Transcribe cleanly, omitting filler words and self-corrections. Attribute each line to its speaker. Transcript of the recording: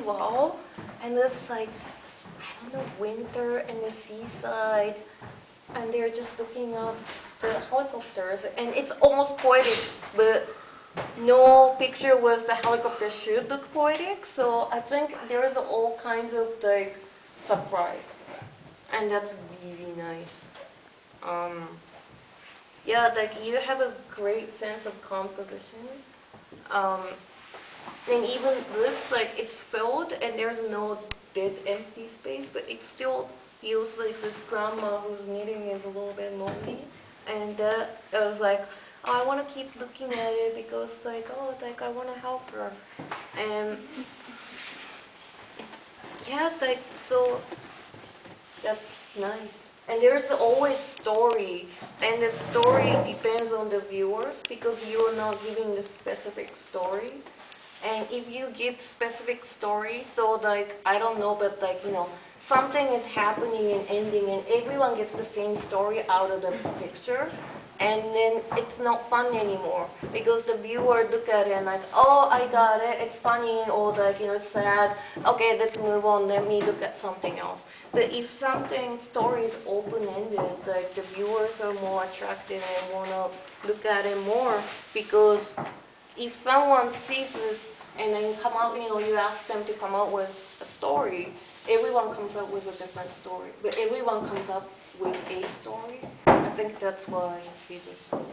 Speaker 1: wall, and it's like, I don't know, winter and the seaside, and they're just looking up the helicopters, and it's almost poetic, but no picture was the helicopter should look poetic, so I think there is all kinds of like surprise, and that's really nice. Yeah, like you have a great sense of composition. Um, and even this, like it's filled and there's no dead empty space, but it still feels like this grandma who's knitting is a little bit lonely. And I was like, oh, I want to keep looking at it because like, oh, like I want to help her. And yeah, like, so that's nice. And there's always story, and the story depends on the viewers because you're not giving the specific story. And if you give specific story, so like, I don't know, but like, something is happening and ending and everyone gets the same story out of the picture. And then it's not fun anymore because the viewer look at it and like, oh, I got it, it's funny, or like, it's sad. Okay, let's move on, let me look at something else. But if something, story is open-ended, like the viewers are more attracted and want to look at it more because if someone sees this and then come out, you ask them to come out with a story, everyone comes up with a different story. But everyone comes up with a story. I think that's why it is so